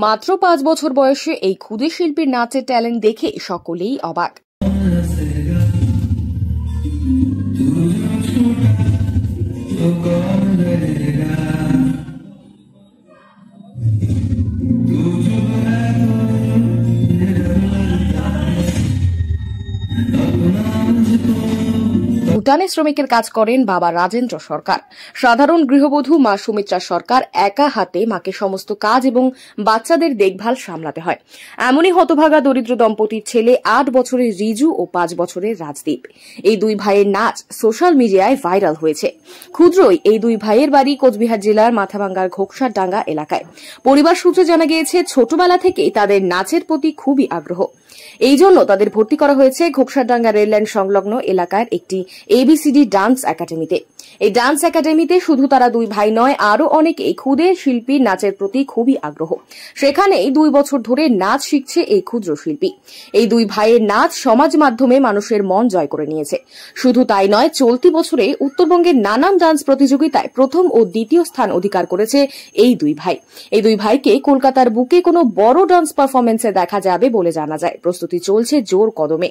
মাত্র 5 বছর বয়সে এই ক্ষুদে শিল্পীর নাচের ট্যালেন্ট দেখে সকলেই অবাক। ভুটানে শ্রমিকের কাজ করেন বাবা রাজেন্দ্র সরকার। সাধারণ গৃহবধূ মা সুমিত্রা সরকার একা হাতে মাকে সমস্ত কাজ এবং বাচ্চাদের দেখভাল সামলাতে হয়। এমনই হতভাগা দরিদ্র দম্পতির ছেলে 8 বছরের রিজু ও 5 বছরের রাজদীপ। এই দুই ভাইয়ের নাচ সোশ্যাল মিডিয়ায় ভাইরাল হয়েছে। ক্ষুদ্রই এই দুই ভাইয়ের বাড়ি কোচবিহার জেলার মাথাভাঙ্গার ঘোকসারডাঙ্গা এলাকায়। পরিবার সূত্রে জানা গিয়েছে, ছোটবেলা থেকেই তাদের নাচের প্রতি খুবই আগ্রহ। এই জন্য তাদের ভর্তি করা হয়েছে ঘোকসারডাঙ্গা রেললাইন সংলগ্ন এলাকার একটি ABCD ডান্স একাডেমিতে। এই ডান্স একাডেমিতে শুধু তারা দুই ভাই নয়, আরো অনেক এই ক্ষুদে শিল্পীর নাচের প্রতি খুবই আগ্রহ। সেখানেই 2 বছর ধরে নাচ শিখছে এই ক্ষুদ্র শিল্পী। এই দুই ভাইয়ের নাচ সমাজ মাধ্যমে মানুষের মন জয় করে নিয়েছে। শুধু তাই নয়, চলতি বছরে উত্তরবঙ্গের নানান ডান্স প্রতিযোগিতায় প্রথম ও দ্বিতীয় স্থান অধিকার করেছে এই দুই ভাই। এই দুই ভাইকে কলকাতার বুকে কোনো বড় ডান্স পারফরমেন্সে দেখা যাবে বলে জানা যায়। প্রস্তুতি চলছে জোর কদমে।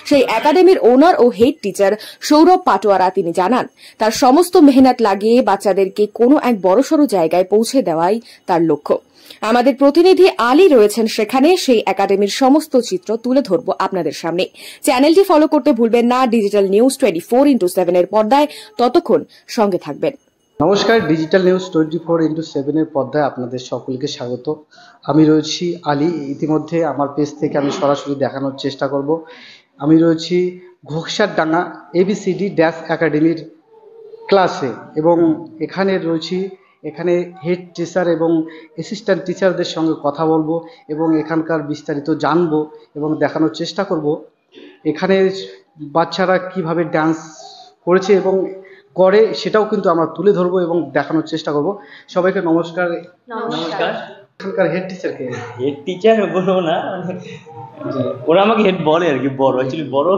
সেই একাডেমির ওনার ও হেড টিচার সৌরভ পাটোয়ারা তিনি জানান, তার সমস্ত মেহনত লাগিয়ে বাচ্চাদেরকে কোনো এক বড়সড় জায়গায় পৌঁছে দেওয়াই তার লক্ষ্য। আমাদের প্রতিনিধি আলী রয়েছেন সেখানে। সেই একাডেমির সমস্ত চিত্র তুলে ধরব আপনাদের সামনে। চ্যানেলটি ফলো করতে ভুলবেন না ডিজিটাল নিউজ 24/7 এর পর্দায়। ততক্ষণ সঙ্গে থাকবেন। নমস্কার, ডিজিটাল নিউজ 24/7 এর পর্দায় আপনাদের সকলকে স্বাগত। আমি রয়েছি আলী। ইতিমধ্যে আমার পেজ থেকে আমি সরাসরি দেখানোর চেষ্টা করব। আমি রয়েছি ঘোকসারডাঙ্গা ABCD ড্যান্স একাডেমির ক্লাসে এবং এখানে রয়েছি। এখানে হেড টিচার এবং অ্যাসিস্ট্যান্ট টিচারদের সঙ্গে কথা বলবো এবং এখানকার বিস্তারিত জানবো এবং দেখানোর চেষ্টা করব এখানে বাচ্চারা কিভাবে ডান্স করেছে এবং করে, সেটাও কিন্তু আমরা তুলে ধরবো এবং দেখানোর চেষ্টা করব। সবাইকে নমস্কার। নমস্কার। এখানকার হেড টিচারকে হেড টিচার বলবো না, ওরা আমাকে হেড বলে আর কি, বড় অ্যাকচুয়ালি বড়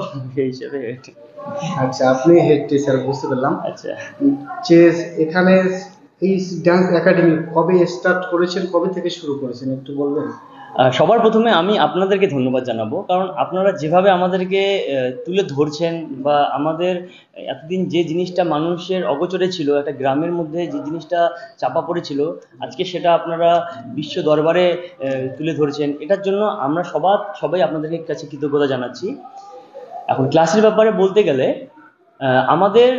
হিসেবে হেড। আচ্ছা, আপনি হেড টিচার, বুঝতে পারলাম। আচ্ছা, যে এখানে এই ডান্স একাডেমি কবে স্টার্ট করেছেন, কবে থেকে শুরু করেছেন একটু বলবেন? সবার প্রথমে আমি আপনাদেরকে ধন্যবাদ জানাবো, কারণ আপনারা যেভাবে আমাদেরকে তুলে ধরছেন বা আমাদের এতদিন যে জিনিসটা মানুষের অগোচরে ছিল, একটা গ্রামের মধ্যে যে জিনিসটা চাপা পড়েছিল, আজকে সেটা আপনারা বিশ্ব দরবারে তুলে ধরছেন। এটার জন্য আমরা সবাই আপনাদের কাছে কৃতজ্ঞতা জানাচ্ছি। এখন ক্লাসের ব্যাপারে বলতে গেলে আমাদের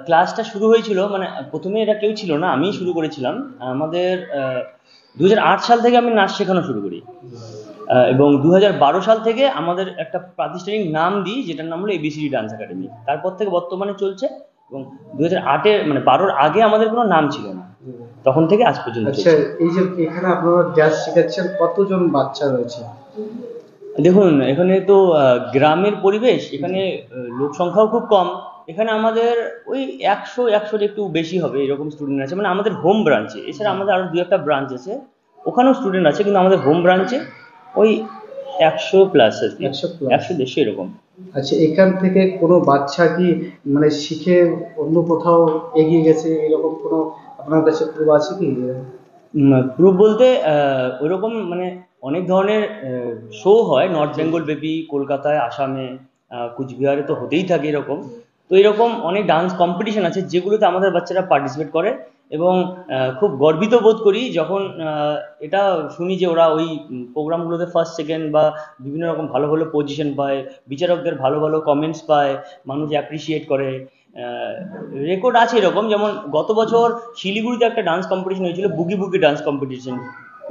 ক্লাসটা শুরু হয়েছিল, মানে প্রথমে এটা কেউ ছিল না, আমিই শুরু করেছিলাম। আমাদের 2008 সাল থেকে আমি নাচ শেখানো শুরু করি এবং 2012 সাল থেকে আমাদের একটা প্রাতিষ্ঠানিক নাম দিই, যেটার নাম হলো ABCD ডান্স একাডেমি। তারপর থেকে বর্তমানে চলছে এবং 2008 মানে 12-র আগে আমাদের কোনো নাম ছিল না, তখন থেকে আজ পর্যন্ত। আচ্ছা, এই যে এখানে আপনারা ডান্স শেখাচ্ছেন, কতজন বাচ্চা রয়েছে? দেখুন, এখানে তো গ্রামের পরিবেশ, এখানে লোক সংখ্যাও খুব কম। এখানে আমাদের ওই 100-100 একটু বেশি হবে এরকম স্টুডেন্ট আছে, মানে আমাদের হোম ব্রাঞ্চে। এছাড়া আমাদের আরো 2-একটা ব্রাঞ্চ আছে, ওখানেও স্টুডেন্ট আছে, কিন্তু আমাদের হোম ব্রাঞ্চে ওই 100+ আছে, 100-150 এরকম। আচ্ছা, এখান থেকে কোনো বাচ্চা কি মানে শিখে অন্য কোথাও এগিয়ে গেছে, এরকম কোনো আপনার কাছে প্রুফ আছে কি? প্রুফ বলতে ওইরকম মানে অনেক ধরনের শো হয়, নর্থ বেঙ্গল ব্যাপী, কলকাতায়, আসামে, কুচবিহারে তো হতেই থাকে এরকম। তো এরকম অনেক ডান্স কম্পিটিশন আছে যেগুলোতে আমাদের বাচ্চারা পার্টিসিপেট করে এবং খুব গর্বিত বোধ করি যখন এটা শুনি যে ওরা ওই প্রোগ্রামগুলোতে ফার্স্ট, সেকেন্ড বা বিভিন্ন রকম ভালো ভালো পজিশন পায়, বিচারকদের ভালো ভালো কমেন্টস পায়, মানুষ অ্যাপ্রিসিয়েট করে। রেকর্ড আছে এরকম, যেমন গত বছর শিলিগুড়িতে একটা ডান্স কম্পিটিশন হয়েছিল, বুগি বুগি ডান্স কম্পিটিশন।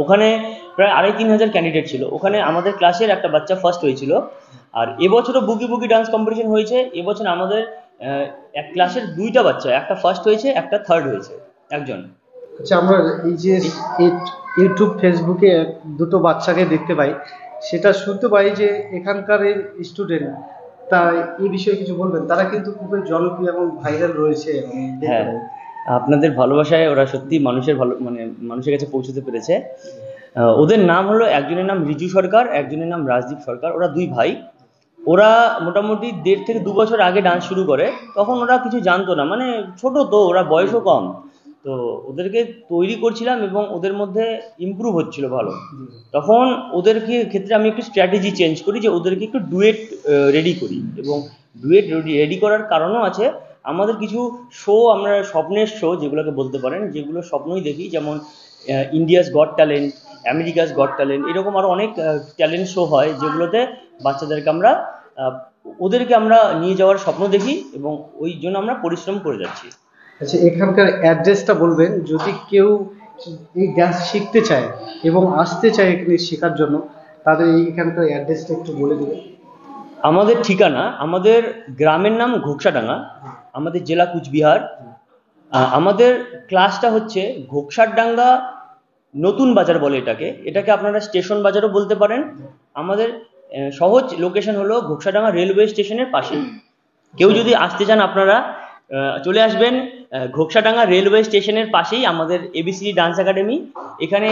ওখানে প্রায় 2,500-3 হাজার ক্যান্ডিডেট ছিল, ওখানে আমাদের ক্লাসের একটা বাচ্চা ফার্স্ট হয়েছিল। আর এবছরও বুগি বুগি ডান্স কম্পিটিশন হয়েছে। এবছর আমাদের এক ক্লাসের 2টা বাচ্চা, একটা ফার্স্ট হয়েছে, একটা থার্ড হয়েছে, একজন। আচ্ছা, আমরা এই যে ইউটিউব, ফেসবুকে 2টো বাচ্চাকে দেখতে পাই, সেটা শুনতে পাই যে এখানকার স্টুডেন্ট, তা এই বিষয়ে কিছু বলবেন? তারা কিন্তু খুবই জনপ্রিয় এবং ভাইরাল রয়েছে। হ্যাঁ, আপনাদের ভালোবাসায় ওরা সত্যি মানুষের কাছে পৌঁছতে পেরেছে। ওদের নাম হলো, একজনের নাম রিজু সরকার, একজনের নাম রাজদীপ সরকার। ওরা 2 ভাই। ওরা মোটামুটি 1.5 থেকে 2 বছর আগে ডান্স শুরু করে। তখন ওরা কিছু জানতো না, মানে ছোট তো, ওরা বয়সও কম। তো ওদেরকে তৈরি করছিলাম এবং ওদের মধ্যে ইমপ্রুভ হচ্ছিল ভালো। তখন ওদেরকে ক্ষেত্রে আমি একটু স্ট্র্যাটেজি চেঞ্জ করি যে ওদেরকে একটু ডুয়েট রেডি করি, এবং ডুয়েট রেডি করার কারণও আছে। আমাদের কিছু শো, আমরা স্বপ্নের শো যেগুলোকে বলতে পারেন, যেগুলো স্বপ্নই দেখি, যেমন India's goat talent, Americas goat talent, এরকম আরও অনেক ট্যালেন্ট শো হয় যেগুলোতে বাচ্চাদেরকে আমরা ওদেরকে আমরা নিয়ে যাওয়ার স্বপ্ন দেখি, এবং ওই জন্য আমরা পরিশ্রম করে যাচ্ছি। আচ্ছা, এখানকার অ্যাড্রেসটা বলবেন, যদি কেউ এই ডান্স শিখতে চায় এবং আসতে চায় এখানে শেখার জন্য, তাদের এখানকার অ্যাড্রেসটা একটু বলে দেবেন। আমাদের ঠিকানা, আমাদের গ্রামের নাম ঘোকসাডাঙ্গা, আমাদের জেলা কুচবিহার। আমাদের ক্লাসটা হচ্ছে ঘোকসাডাঙ্গা নতুন বাজার বলে এটাকে আপনারা স্টেশন বাজারও বলতে পারেন। আমাদের সহজ লোকেশন হলো ঘোকসাডাঙ্গা রেলওয়ে স্টেশনের পাশে। কেউ যদি আসতে চান আপনারা চলে আসবেন ঘোকসাডাঙ্গা রেলওয়ে স্টেশনের পাশেই আমাদের এবিসিডি ডান্স একাডেমি। এখানে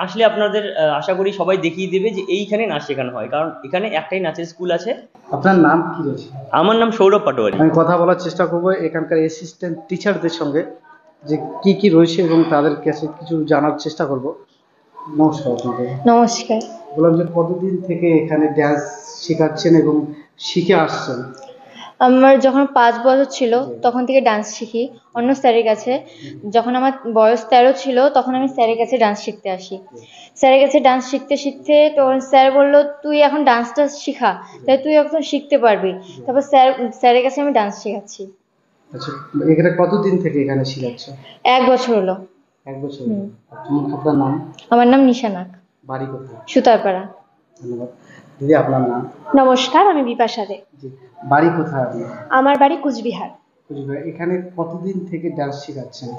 আসলে আপনাদের আশা করি সবাই দেখিয়ে দেবে যে এইখানে নাচ শেখানো হয়, কারণ এখানে একটাই নাচের স্কুল আছে। আপনার নাম কি রয়েছে? আমার নাম সৌরভ পাটোয়ারি। আমি কথা বলার চেষ্টা করবো এখানকার অ্যাসিস্ট্যান্ট টিচারদের সঙ্গে, যে কি কি রয়েছে এবং তাদের কাছে কিছু জানার চেষ্টা করব। নমস্কার আপনাদের। নমস্কার। বললাম যে কতদিন থেকে এখানে ডান্স শেখাচ্ছেন এবং শিখে আসছেন? আমার যখন 5 বছর ছিল তখন থেকে ডান্স শিখি অন্য স্যারের কাছে। যখন আমার বয়স 13 ছিল তখন আমি স্যারের কাছে ডান্স শিখতে আসি। স্যারের কাছে ডান্স শিখতে শিখতে তখন স্যার বললো, তুই এখন ডান্সটা শিখা, তাই তুই এখন শিখতে পারবি। তারপর স্যারের কাছে আমি ডান্স শেখাচ্ছি। আচ্ছা, এখানে কতদিন থেকে এখানে শেখাচ্ছ? 1 বছর হলো। 1 বছর। আপনার নাম? আমার নাম নিশা নাগ। বাড়ি কোথায়? সুতারপাড়া। ধন্যবাদ। দিদি, আপনার নাম? নমস্কার, আমি বিপাশা দে। বাড়ি কোথায় আপনার? আমার বাড়ি কুচবিহার। এখানে কতদিন থেকে ডান্স শেখাচ্ছেন?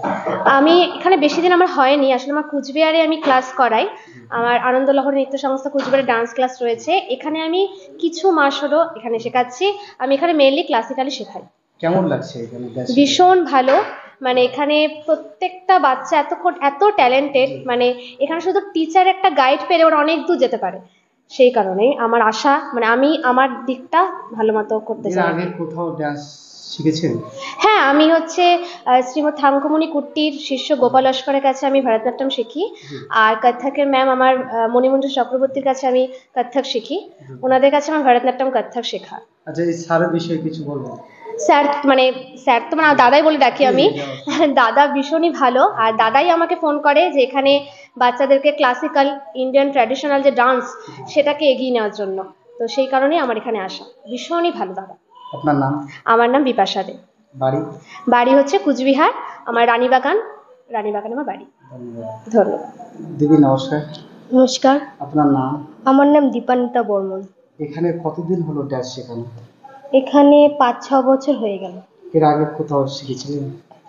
আমি এখানে বেশি দিন আমার হয়নি, আসলে আমার কুচবিহারে আমি ক্লাস করাই। আমার আনন্দলহরী নৃত্য সংস্থা কুচবিহারে ডান্স ক্লাস রয়েছে, এখানে আমি কিছু মাস হলো এখানে শেখাচ্ছি। আমি এখানে মেইনলি ক্লাসিক্যালি শেখাই। কেমন লাগছে এখানে? ভীষণ ভালো, মানে এখানে প্রত্যেকটা বাচ্চা এত ট্যালেন্টেড, মানে এখানে শুধু টিচার একটা গাইড পেলে ওরা অনেক দূর যেতে পারে। সেই কারণে আমার আশা, মানে আমি আমার দিকটা ভালো মতো করতে চাই। আগে কোথাও ডান্স শিখেছেন? হ্যাঁ, আমি হচ্ছে শ্রীমৎ থাঙ্কুমণি কুট্টির শিষ্য গোপাল লস্করের কাছে আমি ভরতনাট্যম শিখি। আর কত্থকের ম্যাম আমার মণিমঞ্জু চক্রবর্তীর কাছে আমি কত্থক শিখি। ওনাদের কাছে আমার ভরতনাট্যম কত্থক শেখা। আচ্ছা, এই স্যারের বিষয়ে কিছু বলবেন? স্যার তো মানে দাদাই বলে ডাকি আমি। দাদা ভীষণই ভালো, আর দাদাই আমাকে ফোন করে যে এখানে বাচ্চাদেরকে ক্লাসিক্যাল ইন্ডিয়ান ট্র্যাডিশনাল যে ডান্স সেটাকে এগিয়ে নেওয়ার জন্য। তো সেই কারণেই আমার এখানে আসা। ভীষণই ভালো দাদা। আপনার নাম? আমার নাম বিপাশা দে। বাড়ি? বাড়ি হচ্ছে কুচবিহার, আমার রানীবাগান আমার বাড়ি। ধন্যবাদ। দিদি নমস্কার। নমস্কার। আপনার নাম? আমার নাম দীপান্বিতা বর্মন। এখানে কতদিন হলো ডান্স শেখানো? এখানে 5-6 বছর হয়ে গেল। এর আগে কোথাও শিখেছিলেন?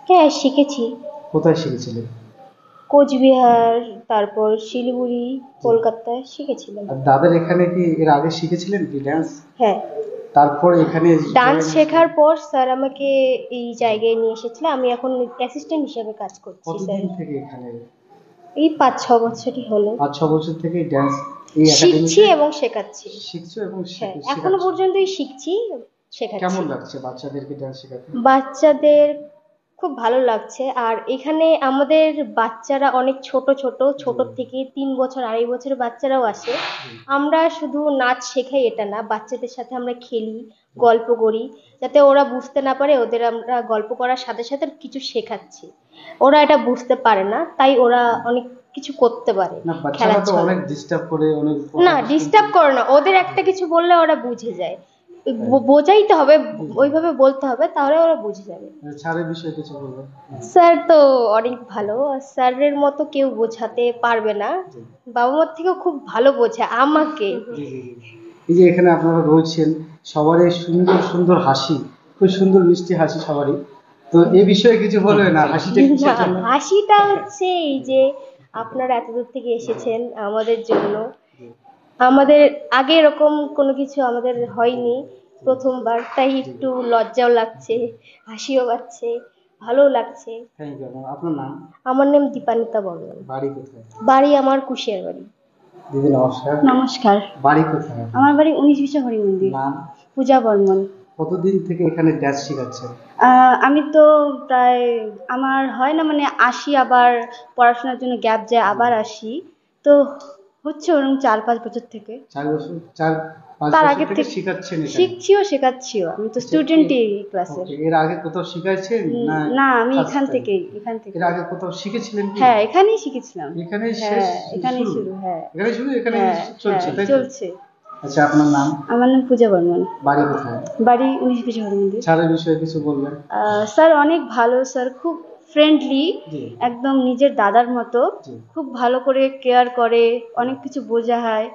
হ্যাঁ, শিখেছি। কোথায় শিখেছিলেন? কোচবিহার, তারপর শিলিগুড়ি, কলকাতায় শিখেছিলাম। আর দাদার এখানে কি এর আগে শিখেছিলেন কি ডান্স? হ্যাঁ। তারপর এখানে ডান্স শেখার পর স্যার আমাকে এই জায়গায় নিয়ে এসেছিলেন। আমি এখন অ্যাসিস্ট্যান্ট হিসেবে কাজ করছি। কতদিন থেকে এখানে? এই 5-6 বছরই হলো। 5-6 বছর থেকে ডান্স এই শিখছি এবং শেখাচ্ছি। শিখছো এবং এখনো পর্যন্তই শিখছি, শেখাচ্ছি। কেমন লাগছে বাচ্চাদেরকে ডান্স শেখাতে? বাচ্চাদের খুব ভালো লাগছে। আর এখানে আমাদের বাচ্চারা অনেক ছোট থেকে 3 বছর 2.5 বছরের বাচ্চারাও আসে। আমরা শুধু নাচ শেখাই এটা না, বাচ্চাদের সাথে আমরা খেলি, গল্প করি, যাতে ওরা বুঝতে না পারে। ওদের আমরা গল্প করার সাথে সাথে কিছু শেখাচ্ছি। ওরা এটা বুঝতে পারে না, তাই ওরা অনেক কিছু করতে পারে। না, বাচ্চারা তো অনেক ডিস্টার্ব করে, অনেক না ডিস্টার্ব করে না, ওদের একটা কিছু বললে ওরা বুঝে যায়। বোঝাইতে হবে, ওইভাবে বলতে হবে, তাহলে ওরা বুঝে যাবে। স্যারের বিষয়ে কিছু বলবো? স্যার তো অনেক ভালো, স্যারের মতো কেউ বোঝাতে পারবে না। বাবা মার থেকেও খুব ভালো বোঝে আমাকে। এই যে এখানে আপনারা রয়েছেন, সবারই সুন্দর সুন্দর হাসি, খুব সুন্দর মিষ্টি হাসি সবারই। তো এই বিষয়ে কিছু বলবে না? হাসিটা হচ্ছে এই যে আপনারা এত দূর থেকে এসেছেন আমাদের জন্য। আমাদের আগে এরকম কোনো কিছু আমাদের হয়নি, প্রথমবার, তাই একটু লজ্জাও লাগছে, হাসিও পাচ্ছে, ভালো লাগছে। আপনার নাম? আমার নাম দীপান্বিতা বর্মন। বাড়ি কোথায়? বাড়ি আমার কুশিয়ার বাড়ি। দিদি নমস্কার। নমস্কার। বাড়ি কোথায়? আমার বাড়ি 19 হরি মন্দির। নাম? পূজা বর্মন। কতদিন থেকে এখানে ডান্স শেখাচ্ছেন? আমি তো প্রায় আমার হয় না মানে আসি, আবার পড়াশোনার জন্য গ্যাপ যায়, আবার আসি, তো হচ্ছে ওরকম 4-5 বছর থেকে। 4 বছর 4-5 তার বছর আগে থেকে থেকে শেখাচ্ছেন এখানে? শিখছিও শেখাচ্ছিও, আমি তো স্টুডেন্টই এই ক্লাসের। এর আগে কোথাও শিখাইছেন না? না, আমি first এখান time? থেকেই। এর আগে কোথাও শিখেছিলেন কি? হ্যাঁ, এখানেই শিখেছিলাম। এখানেই হ্যাঁ, শেষ? এখানেই শুরু। হ্যাঁ, এখানেই শুরু, এখানেই হ্যাঁ, চলছে, হ্যাঁ, তাই তো? চলছে। আচ্ছা, আপনার নাম? আমার নাম পূজা বর্মন। বাড়ি কোথায়? বাড়ি 19 হরি মন্দির। স্যারের বিষয়ে কিছু বলবেন? স্যার অনেক ভালো, স্যার খুব ফ্রেন্ডলি, জি। একদম নিজের দাদার মতো। জি। খুব ভালো করে কেয়ার করে, অনেক কিছু বোঝায়,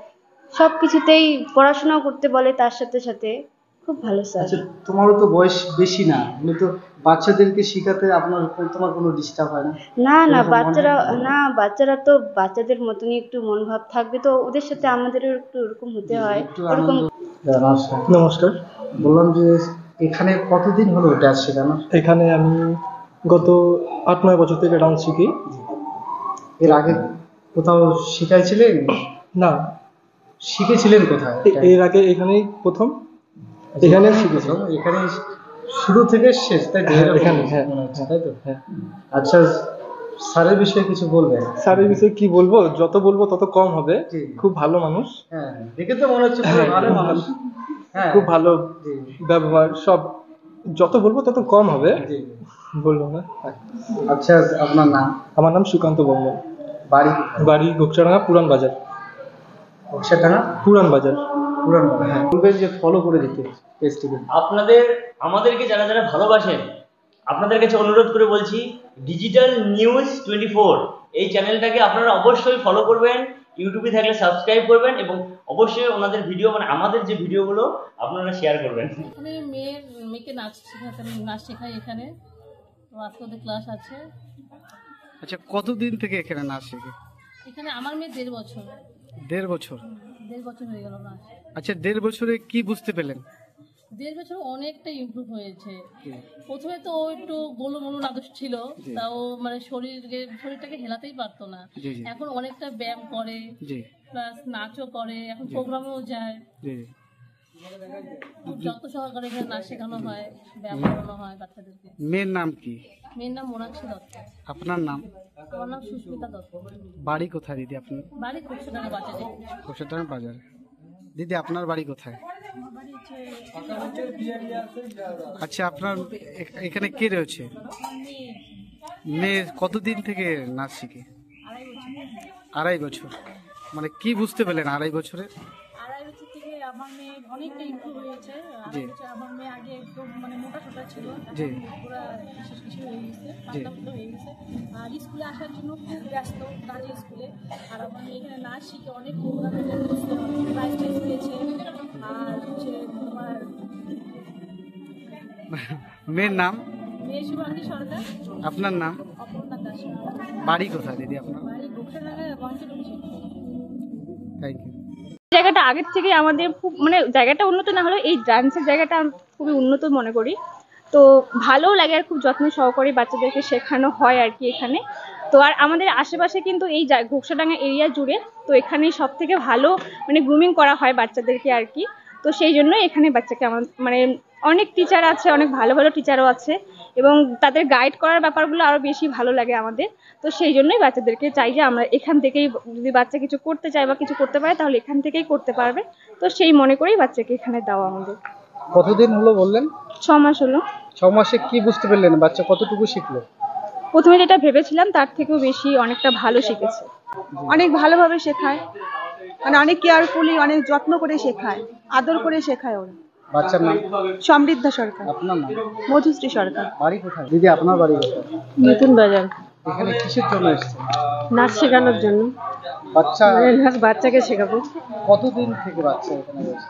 সব কিছুতেই পড়াশোনাও করতে বলে তার সাথে সাথে। খুব ভালো স্যার। আচ্ছা, তোমারও তো বয়স বেশি না, তুমি তো বাচ্চাদেরকে শেখাতে তোমার কোনো ডিস্টার্ব হয় না? না না, এরকম মনে হয় না? বাচ্চারা তো বাচ্চাদের মতনই একটু মনোভাব থাকবে, তো ওদের সাথে আমাদেরও একটু ওরকম হতে হয়। একটু ওরকম। নমস্কার। নমস্কার। বললাম যে এখানে কতদিন হলো ডান্স শেখানো? এখানে আমি গত 8-9 বছর থেকে ডান্স শিখি। এর আগে কোথাও শিখাইছিলেন? না, শিখেছিলেন কোথায়? এর আগে এখানেই প্রথম। এখানে শিখেছি। এখানে শুরু থেকে শেষ, তাই তো? হ্যাঁ, এরকম এখানে, হ্যাঁ, মনে হচ্ছে, তাই তো? হ্যাঁ। আচ্ছা, স্যারের বিষয়ে কিছু বলবেন? স্যারের বিষয়ে কি বলবো, যত বলবো তত কম হবে। জি। খুব ভালো মানুষ। হ্যাঁ, দেখে তো মনে হচ্ছে পুরো ভালো মানুষ। হ্যাঁ, খুব ভালো জি। ব্যবহার, সব যত বলবো তত কম হবে। জি। বলবো না। আচ্ছা, আপনার নাম? আমার নাম সুকান্ত বর্মন। বাড়ি কোথায়? বাড়ি ঘোকসাডাঙ্গা, পুরান বাজার। বক্সাডাঙ্গা, পুরান বাজার। পুরান। হ্যাঁ, বলবেন যে ফলো করে দিতে পেজটিকে। আমাদেরকে যারা যারা ভালোবাসেন, আপনাদের কাছে অনুরোধ করে বলছি, ডিজিটাল নিউজ 24 এই চ্যানেলটাকে আপনারা অবশ্যই ফলো করবেন, ইউটিউবে থাকলে সাবস্ক্রাইব করবেন, এবং অবশ্যই ওনাদের ভিডিও মানে আমাদের যে ভিডিওগুলো আপনারা শেয়ার করবেন। এখানে মেয়েকে নাচ শেখাই এখানে, তো আজকে ওদের ক্লাস আছে। আচ্ছা, কতদিন থেকে এখানে নাচ শেখে? এখানে আমার মেয়ে 1.5 বছর। 1.5 বছর? 1.5 বছর হয়ে গেল নাচ। আচ্ছা, 1.5 বছরে কি বুঝতে পেলেন? 1.5 বছর অনেকটা ইমপ্রুভ হয়েছে। প্রথমে তো ও একটু গোলুমোলু নাদুস ছিল, তাও মানে শরীরটাকে হেলাতেই পারতো না। এখন অনেকটা ব্যায়াম করে, প্লাস নাচও করে, এখন প্রোগ্রামেও যায়। যত সহকারে এখানে নাচ শেখানো হয়, ব্যায়াম করানো হয় বাচ্চাদেরকে। মেয়ের নাম কি? মেয়ের নাম মোনাক্ষী দত্ত। আপনার নাম? আমার নাম সুস্মিতা দত্ত। বাড়ি কোথায় দিদি আপনার? বাড়ি ঘোকসাডাঙ্গা বাজারে। ঘোকসাডাঙ্গা বাজার। দিদি, আপনার বাড়ি কোথায়? আচ্ছা, আপনার এখানে কে রয়েছে? মেয়ে কতদিন থেকে নাচ শিখে? 2.5 বছর। মানে কি বুঝতে পেলেন 2.5 বছরে? 2.5 বছর থেকে আমার মেয়ে অনেকটা ইমপ্রুভ হয়েছে। আমার মেয়ে আগে একদম মানে মোটা সোটা ছিল, পুরো বিশেষ কিছু হয়ে গেছে, পাতলা হয়ে গেছে। আর স্কুলে আসার জন্য খুব ব্যস্ত, কাজে স্কুলে। আর আমার মেয়ে এখানে নাচ শিখে অনেক প্রোগ্রাম করছে, অনেক প্রাইজ টাইজ পেয়েছে। আর হচ্ছে তোমার মেয়ের নাম? মেয়ে শুভাঙ্গী সরকার। আপনার নাম? অপর্ণা দাস। বাড়ি কোথায় দিদি আপনার? বাড়ি ঘোকসাডাঙ্গায় পঞ্চায়েত অফিসে। Thank you. জায়গাটা আগের থেকে আমাদের খুব মানে জায়গাটা উন্নত না হলেও এই ডান্সের জায়গাটা আমি খুবই উন্নত মনে করি। তো ভালোও লাগে, আর খুব যত্ন সহকারে বাচ্চাদেরকে শেখানো হয় আর কি এখানে। তো আর আমাদের আশেপাশে কিন্তু এই ঘোকসাডাঙ্গা এরিয়া জুড়ে তো এখানে সব থেকে ভালো মানে গ্রুমিং করা হয় বাচ্চাদেরকে আর কি। তো সেই জন্যই এখানে বাচ্চাকে আমার মানে অনেক টিচার আছে, অনেক ভালো ভালো টিচারও আছে, এবং তাদের গাইড করার ব্যাপারগুলো আরও বেশি ভালো লাগে আমাদের। তো সেই জন্যই বাচ্চাদেরকে চাই যে আমরা এখান থেকেই, যদি বাচ্চা কিছু করতে চায় বা কিছু করতে পারে তাহলে এখান থেকেই করতে পারবে। তো সেই মনে করেই বাচ্চাকে এখানে দেওয়া আমাদের। কতদিন হলো বললেন? 6 মাস হলো। 6 মাসে কি বুঝতে পারলেন? বাচ্চা কতটুকু শিখলো? প্রথমে যেটা ভেবেছিলাম তার থেকেও বেশি অনেকটা ভালো শিখেছে। অনেক ভালোভাবে শেখায়, মানে অনেক কেয়ারফুলি, অনেক যত্ন করে শেখায়, আদর করে শেখায় ওরা। বাচ্চার নাম? সমৃদ্ধা সরকার। আপনার নাম? মধুশ্রী সরকার। বাড়ি কোথায় দিদি? আপনার বাড়ি কোথায়? নতুন বাজার। এখানে কিসের জন্য এসেছেন? নাচ শেখানোর জন্য। বাচ্চা? বাচ্চাকে শেখাবো। কতদিন থেকে বাচ্চা এখানে রয়েছে?